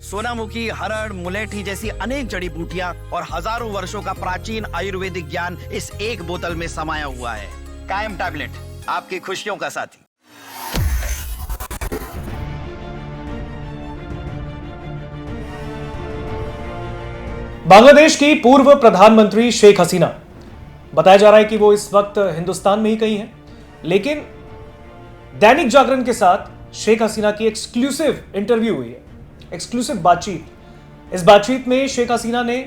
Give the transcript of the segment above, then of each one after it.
सोनामुखी, हरड़, मुलेठी जैसी अनेक जड़ी बूटियां और हजारों वर्षों का प्राचीन आयुर्वेदिक ज्ञान इस एक बोतल में समाया हुआ है। कायम टैबलेट, आपकी खुशियों का साथी। बांग्लादेश की पूर्व प्रधानमंत्री शेख हसीना, बताया जा रहा है कि वो इस वक्त हिंदुस्तान में ही कहीं है, लेकिन दैनिक जागरण के साथ शेख हसीना की एक्सक्लूसिव इंटरव्यू हुई है, एक्सक्लूसिव बातचीत। इस बातचीत में शेख हसीना ने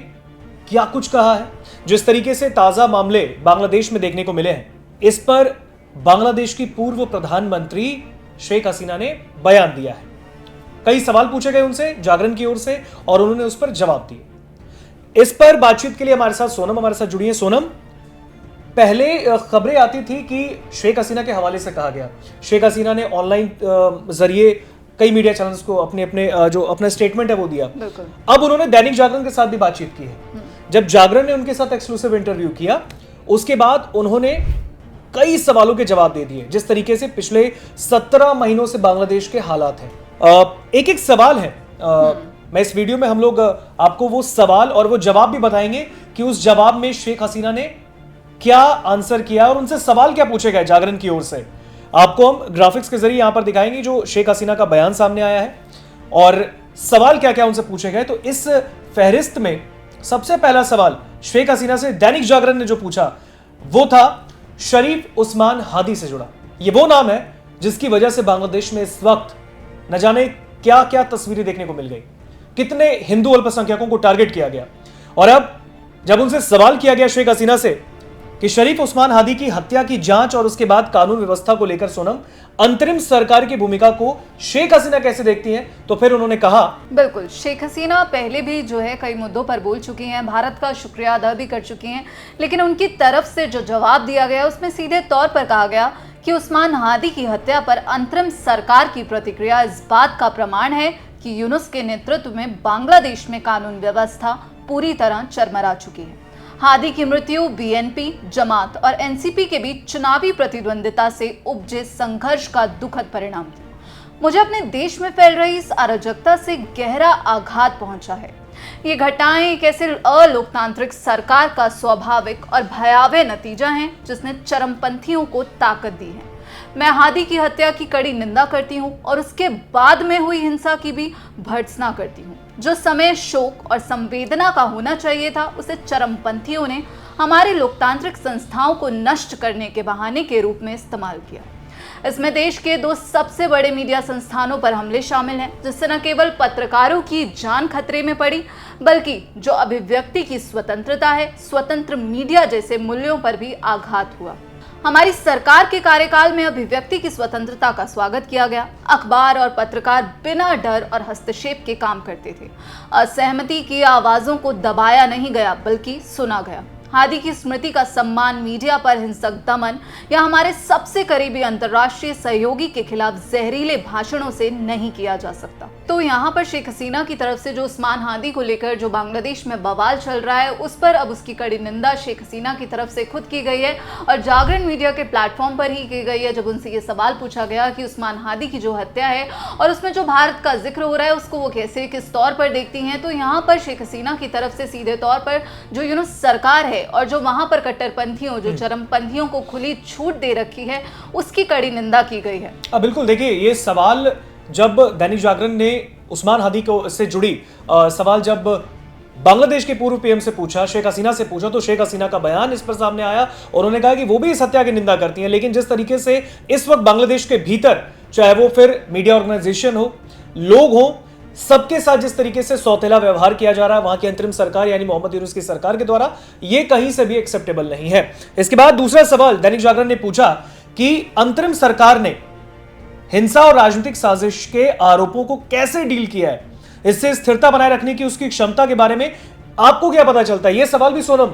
क्या कुछ कहा है, जिस तरीके से ताजा मामले बांग्लादेश में देखने को मिले हैं, इस पर बांग्लादेश की पूर्व प्रधानमंत्री शेख हसीना ने बयान दिया है। कई सवाल पूछे गए उनसे जागरण की ओर से और उन्होंने उस पर जवाब दिए। इस पर बातचीत के लिए हमारे साथ सोनम हमारे साथ जुड़ी है। सोनम, पहले खबरें आती थी कि शेख हसीना के हवाले से कहा गया, शेख हसीना ने ऑनलाइन जरिए कई मीडिया चैनल्स को अपने जो अपना स्टेटमेंट है वो दिया। अब उन्होंने दैनिक जागरण के साथ भी बातचीत की है। जब जागरण ने उनके साथ एक्सक्लूसिव इंटरव्यू किया, उसके बाद उन्होंने कई सवालों के जवाब दे दिए, जिस तरीके से पिछले 17 महीनों से बांग्लादेश के हालात हैं। एक एक सवाल है, मैं इस वीडियो में हम लोग आपको वो सवाल और वो जवाब भी बताएंगे कि उस जवाब में शेख हसीना ने क्या आंसर किया और उनसे सवाल क्या पूछे गए जागरण की ओर से। आपको हम ग्राफिक्स के जरिए यहां पर दिखाएंगे जो शेख हसीना का बयान सामने आया है और सवाल क्या क्या उनसे पूछे गए। तो इस फहरिस्त में सबसे पहला सवाल शेख हसीना से दैनिक जागरण ने जो पूछा वो था शरीफ उस्मान हादी से जुड़ा। ये वो नाम है जिसकी वजह से बांग्लादेश में इस वक्त न जाने क्या क्या तस्वीरें देखने को मिल गई, कितने हिंदू अल्पसंख्यकों को टारगेट किया गया। और अब जब उनसे सवाल किया गया शेख हसीना से कि शरीफ उस्मान हादी की हत्या की जांच और उसके बाद कानून व्यवस्था को लेकर सोनम अंतरिम सरकार की भूमिका को शेख हसीना कैसे देखती हैं, तो फिर उन्होंने कहा, बिल्कुल, शेख हसीना पहले भी जो है कई मुद्दों पर बोल चुकी हैं, भारत का शुक्रिया अदा भी कर चुकी हैं, लेकिन उनकी तरफ से जो जवाब दिया गया उसमें सीधे तौर पर कहा गया कि उस्मान हादी की हत्या पर अंतरिम सरकार की प्रतिक्रिया इस बात का प्रमाण है कि यूनुस के नेतृत्व में बांग्लादेश में कानून व्यवस्था पूरी तरह चरमरा चुकी है। हादी की मृत्यु बीएनपी, जमात और एनसीपी के बीच चुनावी प्रतिद्वंदिता से उपजे संघर्ष का दुखद परिणाम थी। मुझे अपने देश में फैल रही इस अराजकता से गहरा आघात पहुंचा है। ये घटनाएं एक ऐसे अलोकतांत्रिक सरकार का स्वाभाविक और भयावह नतीजा है जिसने चरमपंथियों को ताकत दी है। मैं हादी की हत्या की कड़ी निंदा करती हूं और उसके बाद में हुई हिंसा की भी भर्त्सना करती हूं। जो समय शोक और संवेदना का होना चाहिए था, उसे चरमपंथियों ने हमारी लोकतांत्रिक संस्थाओं को नष्ट करने के बहाने के रूप में इस्तेमाल किया। इसमें देश के 2 सबसे बड़े मीडिया संस्थानों पर हमले शामिल हैं, जिससे न केवल पत्रकारों की जान खतरे में पड़ी, बल्कि जो अभिव्यक्ति की स्वतंत्रता है, स्वतंत्र मीडिया जैसे मूल्यों पर भी आघात हुआ। हमारी सरकार के कार्यकाल में अभिव्यक्ति की स्वतंत्रता का स्वागत किया गया। अखबार और पत्रकार बिना डर और हस्तक्षेप के काम करते थे। असहमति की आवाजों को दबाया नहीं गया, बल्कि सुना गया। हादी की स्मृति का सम्मान मीडिया पर हिंसक दमन या हमारे सबसे करीबी अंतर्राष्ट्रीय सहयोगी के खिलाफ जहरीले भाषणों से नहीं किया जा सकता। तो यहाँ पर शेख हसीना की तरफ से जो उस्मान हादी को लेकर जो बांग्लादेश में बवाल चल रहा है, उस पर अब उसकी कड़ी निंदा शेख हसीना की तरफ से खुद की गई है और जागरण मीडिया के प्लेटफॉर्म पर ही की गई है। जब उनसे ये सवाल पूछा गया कि उस्मान हादी की जो हत्या है और उसमें जो भारत का जिक्र हो रहा है उसको वो कैसे किस तौर पर देखती हैं, तो यहाँ पर शेख हसीना की तरफ से सीधे तौर पर जो यूनुस सरकार है और जो वहां पर कट्टरपंथियों, जो चरमपंथियों को खुली छूट दे रखी है, उसकी कड़ी निंदा की गई है। बिल्कुल, देखिए ये सवाल जब दैनिक जागरण ने उस्मान हादी को से जुड़ी सवाल जब बांग्लादेश के पूर्व पीएम से पूछा, शेख हसीना से पूछा, तो शेख हसीना का बयान इस पर सामने आया और उन्होंने कहा कि वो भी इस हत्या की निंदा करती हैं, लेकिन जिस तरीके से इस वक्त बांग्लादेश के भीतर, चाहे वो फिर मीडिया ऑर्गेनाइजेशन हो, लोग हो, सबके साथ जिस तरीके से सौतेला व्यवहार किया जा रहा है वहां की अंतरिम सरकार यानी मोहम्मद यूनुस की सरकार के द्वारा, ये कहीं से भी एक्सेप्टेबल नहीं है। इसके बाद दूसरा सवाल दैनिक जागरण ने पूछा कि अंतरिम सरकार ने हिंसा और राजनीतिक साजिश के आरोपों को कैसे डील किया है, इससे स्थिरता बनाए रखने की उसकी क्षमता के बारे में आपको क्या पता चलता है। यह सवाल भी सोनम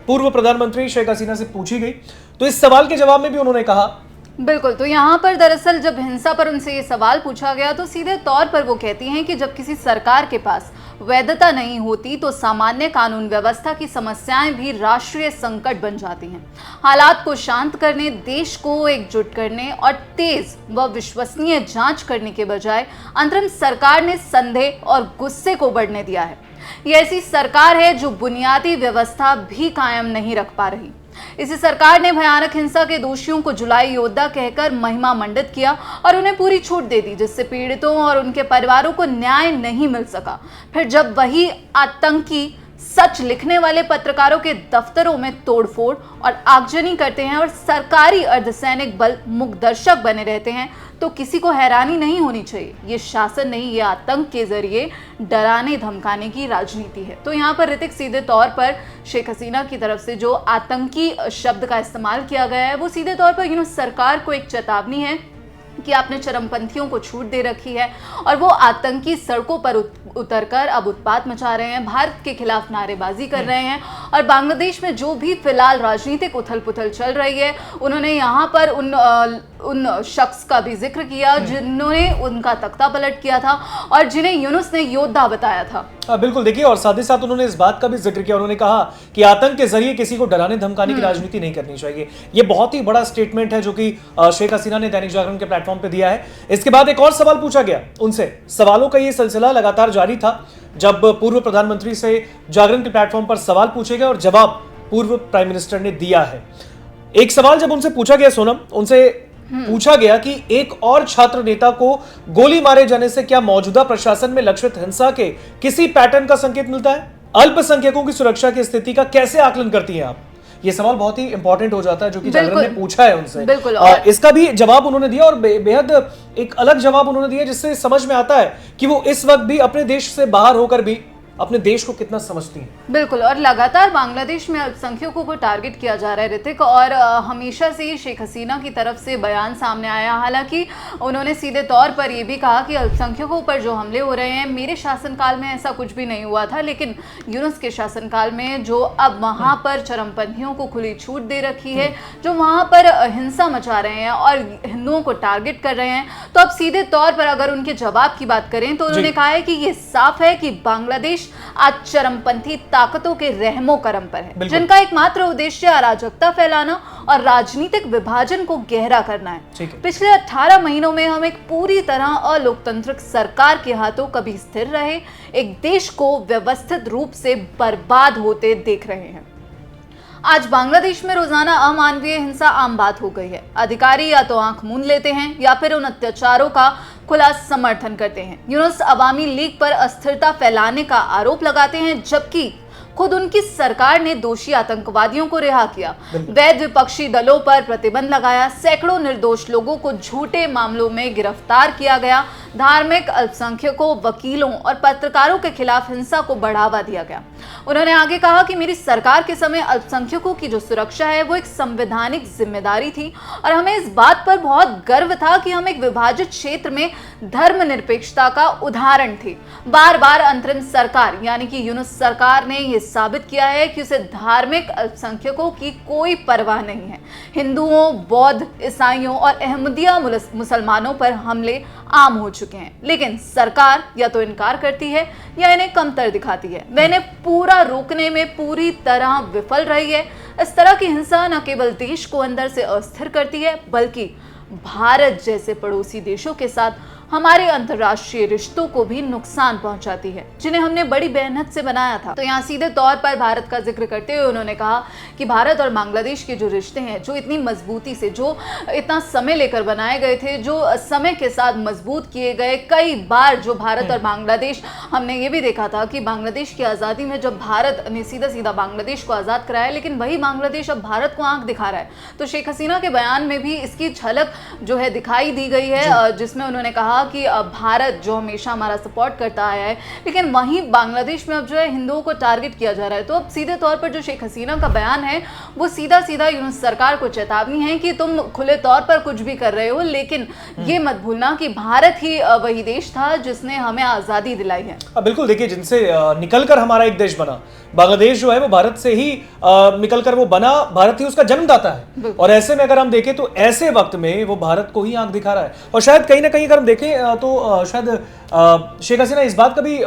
पूर्व प्रधानमंत्री शेख हसीना से पूछी गई, तो इस सवाल के जवाब में भी उन्होंने कहा, बिल्कुल, तो यहाँ पर दरअसल जब हिंसा पर उनसे ये सवाल पूछा गया तो सीधे तौर पर वो कहती हैं कि जब किसी सरकार के पास वैधता नहीं होती तो सामान्य कानून व्यवस्था की समस्याएं भी राष्ट्रीय संकट बन जाती हैं। हालात को शांत करने, देश को एकजुट करने और तेज व विश्वसनीय जांच करने के बजाय अंतरिम सरकार ने संदेह और गुस्से को बढ़ने दिया है। ये ऐसी सरकार है जो बुनियादी व्यवस्था भी कायम नहीं रख पा रही। इसी सरकार ने भयानक हिंसा के दोषियों को जुलाई योद्धा कहकर महिमा मंडित किया और उन्हें पूरी छूट दे दी, जिससे पीड़ितों और उनके परिवारों को न्याय नहीं मिल सका। फिर जब वही आतंकी सच लिखने वाले पत्रकारों के दफ्तरों में तोड़फोड़ और आगजनी करते हैं और सरकारी अर्धसैनिक बल मुखदर्शक बने रहते हैं, तो किसी को हैरानी नहीं होनी चाहिए। ये शासन नहीं, ये आतंक के जरिए डराने धमकाने की राजनीति है। तो यहाँ पर ऋतिक, सीधे तौर पर शेख हसीना की तरफ से जो आतंकी शब्द का इस्तेमाल किया गया है, वो सीधे तौर पर सरकार को एक चेतावनी है कि आपने चरमपंथियों को छूट दे रखी है और वो आतंकी सड़कों पर उतरकर अब उत्पात मचा रहे हैं, भारत के खिलाफ नारेबाजी कर रहे हैं। और बांग्लादेश में जो भी फिलहाल राजनीतिक उथल पुथल चल रही है, उन्होंने यहाँ पर उन शख्स का भी जिक्र किया जिन्होंने उनका तख्ता पलट किया था और जिन्हें यूनुस ने योद्धा बताया था। बिल्कुल, देखिए, और साथ ही साथ उन्होंने इस बात का भी जिक्र किया, उन्होंने कहा कि आतंक के जरिए किसी को डराने धमकाने की राजनीति नहीं करनी चाहिए। ये बहुत ही बड़ा स्टेटमेंट है जो कि शेख हसीना ने दैनिक जागरण के प्लेटफॉर्म पे दिया है। इसके बाद एक और सवाल पूछा गया उनसे। सवालों का ये सिलसिला लगातार जारी था। जब पूर्व प्रधानमंत्री से जागरण के प्लेटफॉर्म पर सवाल पूछे गए और जवाब पूर्व प्राइम मिनिस्टर ने दिया है। एक सवाल जब उनसे पूछा गया, सोनम, उनसे पूछा गया कि एक और छात्र नेता को गोली मारे जाने से क्या मौजूदा प्रशासन में लक्षित हिंसा के किसी पैटर्न का संकेत मिलता है? अल्पसंख्यकों की सुरक्षा की स्थिति का कैसे आकलन करती हैं आप? ये सवाल बहुत ही इंपॉर्टेंट हो जाता है जो कि जागरण ने पूछा है उनसे। बिल्कुल, इसका भी जवाब उन्होंने दिया और बेहद एक अलग जवाब उन्होंने दिया, जिससे समझ में आता है कि वो इस वक्त भी अपने देश से बाहर होकर भी अपने देश को कितना समझती हैं। बिल्कुल, और लगातार बांग्लादेश में अल्पसंख्यकों को टारगेट किया जा रहा है ऋतिक, और हमेशा से ही शेख हसीना की तरफ से बयान सामने आया। हालांकि उन्होंने सीधे तौर पर यह भी कहा कि अल्पसंख्यकों पर जो हमले हो रहे हैं, मेरे शासनकाल में ऐसा कुछ भी नहीं हुआ था, लेकिन यूनुस के शासनकाल में जो अब वहां पर चरमपंथियों को खुली छूट दे रखी है, जो वहां पर हिंसा मचा रहे हैं और हिंदुओं को टारगेट कर रहे हैं, तो अब सीधे तौर पर अगर उनके जवाब की बात करें तो उन्होंने कहा है कि ये साफ है कि बांग्लादेश आज चरमपंथी ताकतों के रहमो करम पर है, जिनका एकमात्र उद्देश्य अराजकता फैलाना और राजनीतिक विभाजन को गहरा करना है। पिछले 18 महीनों में हम एक पूरी तरह अलोकतांत्रिक सरकार के हाथों कभी स्थिर रहे एक देश को व्यवस्थित रूप से बर्बाद होते देख रहे हैं। आज बांग्लादेश में रोजाना अमानवीय हिंसा आम बात हो गई है। अधिकारी या तो आंख मूंद लेते हैं या फिर उन अत्याचारों का खुला समर्थन करते हैं। यूनुस अवामी लीग पर अस्थिरता फैलाने का आरोप लगाते हैं, जबकि खुद उनकी सरकार ने दोषी आतंकवादियों को रिहा किया, वैध विपक्षी दलों पर प्रतिबंध लगाया, सैकड़ों निर्दोष लोगों को झूठे मामलों में गिरफ्तार किया गया, धार्मिक, अल्पसंख्यकों, वकीलों और पत्रकारों के खिलाफ हिंसा को बढ़ावा दिया गया। उन्होंने आगे कहा कि मेरी सरकार के समय अल्पसंख्यकों की जो सुरक्षा है वो एक संवैधानिक जिम्मेदारी थी और हमें इस बात पर बहुत गर्व था कि हम एक विभाजित क्षेत्र में धर्मनिरपेक्षता का उदाहरण थे। बार बार अंतरिम सरकार यानी कि यूनुस सरकार ने यह साबित किया है कि उसे धार्मिक अल्पसंख्यकों की कोई परवाह नहीं है। हिंदुओं, बौद्ध, ईसाइयों और अहमदिया मुसलमानों पर हमले आम हो चुके हैं, लेकिन सरकार या तो इनकार करती है या इन्हें कमतर दिखाती है। वह इन्हें पूरा रोकने में पूरी तरह विफल रही है। इस तरह की हिंसा न केवल देश को अंदर से अस्थिर करती है, बल्कि भारत जैसे पड़ोसी देशों के साथ हमारे अंतर्राष्ट्रीय रिश्तों को भी नुकसान पहुंचाती है, जिन्हें हमने बड़ी मेहनत से बनाया था। तो यहाँ सीधे तौर पर भारत का जिक्र करते हुए उन्होंने कहा कि भारत और बांग्लादेश के जो रिश्ते हैं, जो इतनी मजबूती से, जो इतना समय लेकर बनाए गए थे, जो समय के साथ मजबूत किए गए, कई बार जो भारत और बांग्लादेश, हमने ये भी देखा था कि बांग्लादेश की आज़ादी में जब भारत ने सीधा सीधा बांग्लादेश को आज़ाद कराया, लेकिन वही बांग्लादेश अब भारत को आंख दिखा रहा है। तो शेख हसीना के बयान में भी इसकी झलक जो है दिखाई दी गई है, जिसमें उन्होंने कहा कि भारत जो हमेशा हमारा सपोर्ट करता आया है, लेकिन वहीं बांग्लादेश में अब जो है हिंदुओं को टारगेट किया जा रहा है। तो अब सीधे तौर पर जो शेख हसीना का बयान है वो सीधा सीधा यूनुस सरकार को चेतावनी है कि तुम खुले तौर पर कुछ भी कर रहे हो, लेकिन ये मत भूलना कि भारत ही वही देश था जिसने हमें आज़ादी दिलाई है। बिल्कुल, देखिए, जिनसे निकलकर हमारा एक देश बना, बांग्लादेश जो है वो भारत से ही निकलकर वो बना, भारत ही उसका जन्मदाता है। और ऐसे में अगर हम देखें तो ऐसे वक्त में वो भारत को ही आंख दिखा रहा है। और शायद कहीं ना कहीं अगर हम देखें देखें तो शायद शेख हसीना इस बात का भी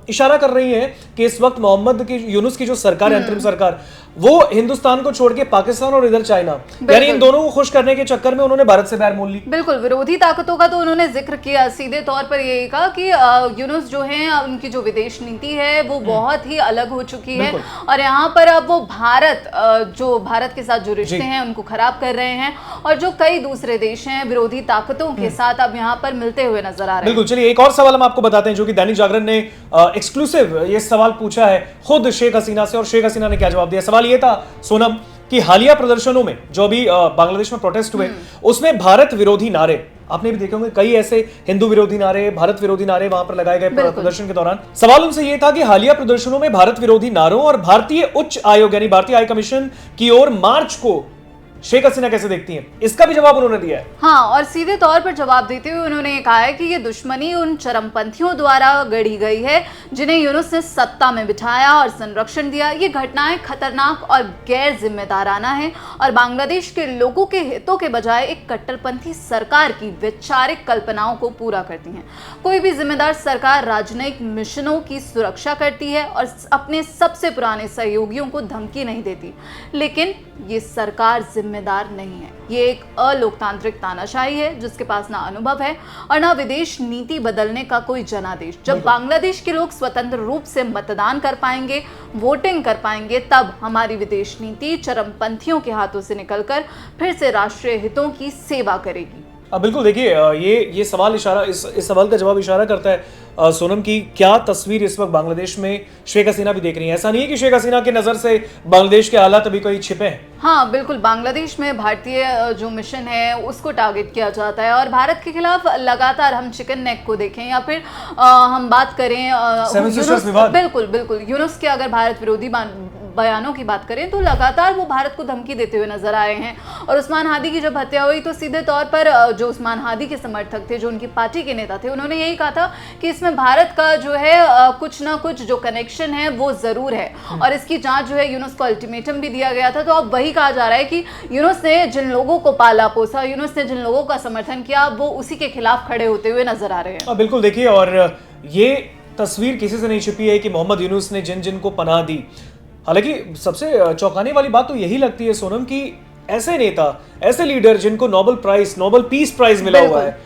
इशारा कर रही है कि इस वक्त मोहम्मद की यूनुस की जो सरकार है, अंतरिम सरकार, वो हिंदुस्तान को छोड़ के पाकिस्तान और इधर चाइना, यानी इन दोनों को खुश करने के चक्कर में उन्होंने भारत से बैर मोल ली। बिल्कुल, विरोधी ताकतों का तो उन्होंने जिक्र किया, सीधे तौर पर ये कहा कि यूनुस जो है उनकी जो विदेश नीति है वो बहुत ही अलग हो चुकी है और यहाँ पर अब वो भारत के साथ जो रिश्ते हैं उनको खराब कर रहे हैं और जो कई दूसरे देश हैं विरोधी ताकतों के साथ अब यहाँ पर मिलते हुए नजर आ रहे हैं। बिल्कुल, चलिए एक और सवाल हम आपको बताते हैं जो कि दैनिक जागरण ने एक्सक्लूसिव ये सवाल पूछा है खुद शेख हसीना से, और शेख हसीना ने क्या जवाब दिया। सवाल ये था सोनम कि हालिया प्रदर्शनों में जो अभी बांग्लादेश में प्रोटेस्ट हुए उसमें भारत विरोधी नारे, आपने भी देखे होंगे कई ऐसे हिंदू विरोधी नारे, भारत विरोधी नारे वहां पर लगाए गए प्रदर्शन के दौरान। सवाल उनसे यह था कि हालिया प्रदर्शनों में भारत विरोधी नारों और भारतीय उच्च आयोग यानी भारतीय हाई कमीशन की ओर मार्च को शेख हसीना कैसे देखती हैं, इसका भी जवाब उन्होंने दिया है। हाँ, और सीधे तौर पर जवाब देते हुए उन्होंने कहा है कि ये दुश्मनी उन चरमपंथियों द्वारा गढ़ी गई है जिन्हें यूनुस ने सत्ता में बिठाया और संरक्षण दिया। ये घटनाएं खतरनाक और गैर जिम्मेदाराना है और बांग्लादेश के लोगों के हितों के बजाय एक कट्टरपंथी सरकार की वैचारिक कल्पनाओं को पूरा करती हैं। कोई भी जिम्मेदार सरकार राजनयिक मिशनों की सुरक्षा करती है और अपने सबसे पुराने सहयोगियों को धमकी नहीं देती, लेकिन ये सरकार जिम्मेदार नहीं है। ये एक अलोकतांत्रिक तानाशाही है जिसके पास ना अनुभव है और ना विदेश नीति बदलने का कोई जनादेश। जब बांग्लादेश के लोग स्वतंत्र रूप से मतदान कर पाएंगे, वोटिंग कर पाएंगे, तब हमारी विदेश नीति चरमपंथियों के हाथों से निकलकर फिर से राष्ट्रीय हितों की सेवा करेगी। बिल्कुल, देखिए ये सवाल इशारा इस सवाल का जवाब इशारा करता है सोनम की क्या तस्वीर इस वक्त बांग्लादेश में शेख हसीना भी देख रही है। ऐसा नहीं है कि शेख हसीना की नजर से बांग्लादेश के हालात अभी कोई छिपे हैं। हाँ बिल्कुल, बांग्लादेश में भारतीय जो मिशन है उसको टारगेट किया जाता है और भारत के खिलाफ लगातार हम चिकन नेक को देखें या फिर हम बात करें बिल्कुल यूनुस के अगर भारत विरोधी बयानों की बात करें तो लगातार वो भारत को धमकी देते हुए नजर आए हैं। और उस्मान हादी की जब हत्या हुई तो सीधे तौर पर जो उस्मान हादी के समर्थक थे, जो उनकी पार्टी के नेता थे, उन्होंने यही कहा था कि इसमें भारत का जो है कुछ ना कुछ जो कनेक्शन है वो जरूर है और इसकी जांच जो है यूनुस को अल्टीमेटम भी दिया गया था। तो अब वही कहा जा रहा है कि यूनुस ने जिन लोगों को पाला पोसा, यूनुस ने जिन लोगों का समर्थन किया, वो उसी के खिलाफ खड़े होते हुए नजर आ रहे हैं। बिल्कुल, देखिए और ये तस्वीर किसी से नहीं छिपी है कि मोहम्मद यूनुस ने जिन को पनाह दी। हालांकि सबसे चौंकाने वाली बात तो यही लगती है सोनम की ऐसे नेता, ऐसे लीडर जिनको नोबेल पीस प्राइज मिला हुआ है,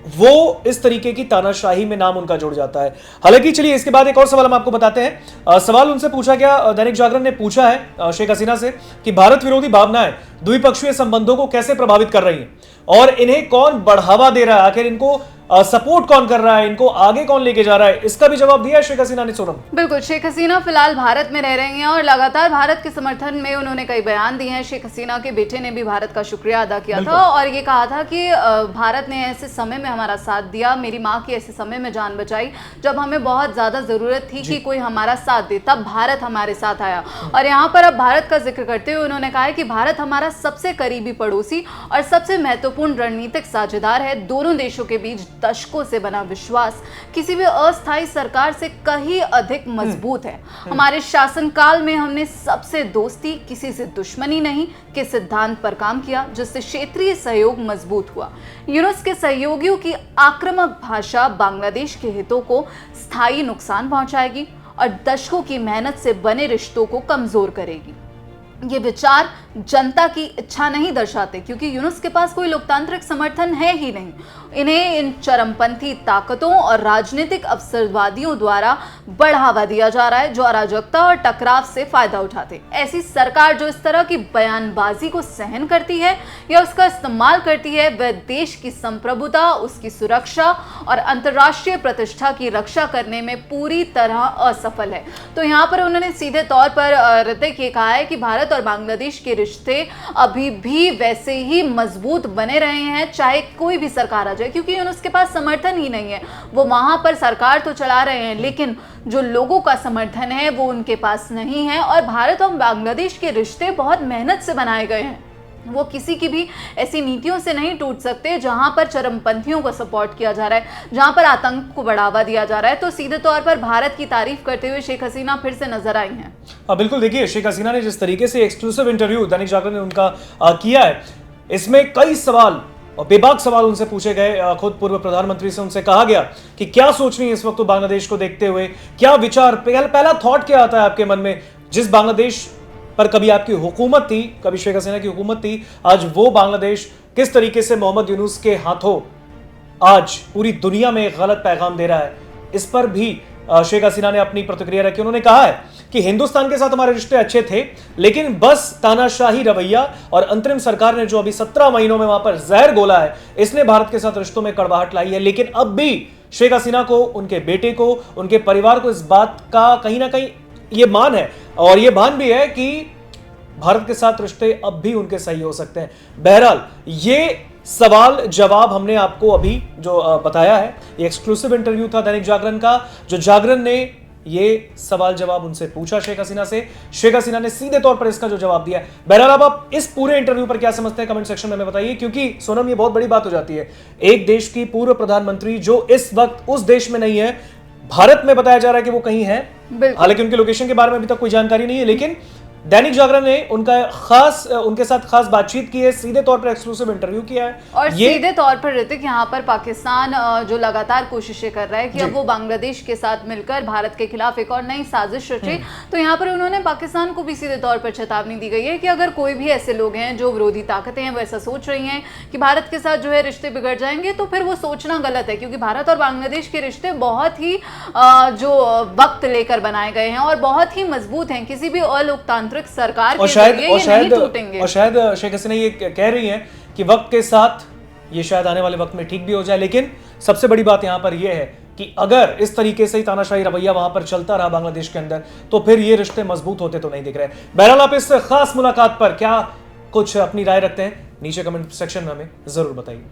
वो इस तरीके की तानाशाही में नाम उनका जुड़ जाता है। हालांकि चलिए इसके बाद एक और सवाल हम आपको बताते हैं। सवाल उनसे पूछा गया, दैनिक जागरण ने पूछा है शेख हसीना से कि भारत विरोधी भावनाएं द्विपक्षीय संबंधों को कैसे प्रभावित कर रही हैं और इन्हें कौन बढ़ावा दे रहा है, आखिर इनको सपोर्ट कौन कर रहा है, इनको आगे कौन लेके जा रहा है, इसका भी जवाब दिया शेख हसीना ने। सोनम, बिल्कुल, शेख हसीना फिलहाल भारत में रह रही हैं और लगातार भारत के समर्थन में उन्होंने कई बयान दिए हैं। शेख हसीना के बेटे ने भी भारत का शुक्रिया अदा किया था और ये कहा था कि भारत ने ऐसे समय में हमारा साथ दिया, मेरी माँ की ऐसे समय में जान बचाई जब हमें बहुत ज्यादा जरूरत थी कि कोई हमारा साथ दे, तब भारत हमारे साथ आया। और यहाँ पर अब भारत का जिक्र करते हुए उन्होंने कहा है कि भारत हमारा सबसे करीबी पड़ोसी और सबसे महत्वपूर्ण रणनीतिक साझेदार है। दोनों देशों के बीच दशकों से बना विश्वास किसी भी अस्थायी सरकार से कहीं अधिक मजबूत है। हमारे शासनकाल में हमने सबसे दोस्ती, किसी से दुश्मनी नहीं के सिद्धांत पर काम किया, जिससे क्षेत्रीय सहयोग मजबूत हुआ। यूनुस के सहयोगियों की आक्रामक भाषा बांग्लादेश के हितों को स्थायी नुकसान पहुंचाएगी और दशकों की मेहनत से बने रिश्तों को कमजोर करेगी। ये विचार जनता की इच्छा नहीं दर्शाते क्योंकि यूनुस के पास कोई लोकतांत्रिक समर्थन है ही नहीं। इन्हें इन चरमपंथी ताकतों और राजनीतिक अवसरवादियों द्वारा बढ़ावा दिया जा रहा है जो अराजकता और टकराव से फायदा उठाते। ऐसी सरकार जो इस तरह की बयानबाजी को सहन करती है या उसका इस्तेमाल करती है, वह देश की संप्रभुता, उसकी सुरक्षा और अंतर्राष्ट्रीय प्रतिष्ठा की रक्षा करने में पूरी तरह असफल है। तो यहाँ पर उन्होंने सीधे तौर पर ऋतिक ये कहा है कि भारत और बांग्लादेश के रिश्ते अभी भी वैसे ही मजबूत बने रहे हैं चाहे कोई भी सरकार आ जाए, क्योंकि उसके पास समर्थन ही नहीं है। वो वहां पर सरकार तो चला रहे हैं लेकिन जो लोगों का समर्थन है वो उनके पास नहीं है। और भारत और बांग्लादेश के रिश्ते बहुत मेहनत से बनाए गए हैं, वो किसी की भी ऐसी नीतियों से नहीं टूट सकते जहां पर चरमपंथियों को सपोर्ट किया जा रहा है, जहां पर आतंक को बढ़ावा दिया जा रहा है। तो सीधे तौर पर भारत की तारीफ करते हुए शेख हसीना फिर से नजर आई हैं। बिल्कुल, देखिए शेख हसीना ने जिस तरीके से एक्सक्लूसिव इंटरव्यू दैनिक जागरण ने उनका किया है, इसमें कई सवाल और बेबाक सवाल उनसे पूछे गए। खुद पूर्व प्रधानमंत्री से उनसे कहा गया कि क्या सोच रही है इस वक्त बांग्लादेश को देखते हुए, क्या विचार, पहला थॉट क्या आता है आपके मन में जिस बांग्लादेश पर कभी आपकी हुकूमत थी, कभी शेख हसीना की हुकूमत थी, आज वो बांग्लादेश किस तरीके से मोहम्मद यूनुस के हाथों आज पूरी दुनिया में एक गलत पैगाम दे रहा है। इस पर भी शेख हसीना ने अपनी प्रतिक्रिया रखी। उन्होंने कहा है कि हिंदुस्तान के साथ हमारे रिश्ते अच्छे थे, लेकिन बस तानाशाही रवैया और अंतरिम सरकार ने जो अभी 17 महीनों में वहां पर जहर घोला है, इसने भारत के साथ रिश्तों में कड़वाहट लाई है। लेकिन अब भी शेख हसीना को, उनके बेटे को, उनके परिवार को इस बात का कहीं ना कहीं ये मान है और ये भान भी है कि भारत के साथ रिश्ते अब भी उनके सही हो सकते हैं। बहरहाल ये सवाल जवाब हमने आपको अभी जो बताया है, ये एक्सक्लूसिव इंटरव्यू था दैनिक जागरण का, जो जागरण ने ये सवाल जवाब उनसे पूछा शेख हसीना से। शेख हसीना ने सीधे तौर पर इसका जो जवाब दिया। बहरहाल अब आप इस पूरे इंटरव्यू पर क्या समझते हैं कमेंट सेक्शन में हमें बताइए, क्योंकि सोनम ये बहुत बड़ी बात हो जाती है। एक देश की पूर्व प्रधानमंत्री जो इस वक्त उस देश में नहीं है, भारत में बताया जा रहा है कि वो कहीं है, हालांकि उनके लोकेशन के बारे में अभी तक कोई जानकारी नहीं है, लेकिन दैनिक जागरण ने उनके साथ खास बातचीत की है, सीधे तौर पर एक्सक्लूसिव इंटरव्यू किया है और सीधे तौर पर ऋतिक यहाँ पर पाकिस्तान जो लगातार कोशिशें कर रहा है कि अब वो बांग्लादेश के साथ मिलकर भारत के खिलाफ एक और नई साजिश रचे, तो यहाँ पर उन्होंने पाकिस्तान को भी सीधे तौर पर चेतावनी दी गई है कि अगर कोई भी ऐसे लोग हैं जो विरोधी ताकतें हैं वो ऐसा सोच रही हैं कि भारत के साथ जो है रिश्ते बिगड़ जाएंगे, तो फिर वो सोचना गलत है, क्योंकि भारत और बांग्लादेश के रिश्ते बहुत ही जो वक्त लेकर बनाए गए हैं और बहुत ही मजबूत हैं। किसी भी अलोकतांत्रिक सरकार के जरिए ये नहीं टूटेंगे। और शायद शेख हसीना ये कह रही हैं कि वक्त के साथ ये शायद आने वाले वक्त में ठीक भी हो जाए, लेकिन सबसे बड़ी बात यहां पर यह है कि अगर इस तरीके से ही तानाशाही रवैया वहां पर चलता रहा बांग्लादेश के अंदर, तो फिर ये रिश्ते मजबूत होते तो नहीं दिख रहे। बहरहाल आप इस खास मुलाकात पर क्या कुछ अपनी राय रखते हैं, नीचे कमेंट सेक्शन में हमें जरूर बताइए।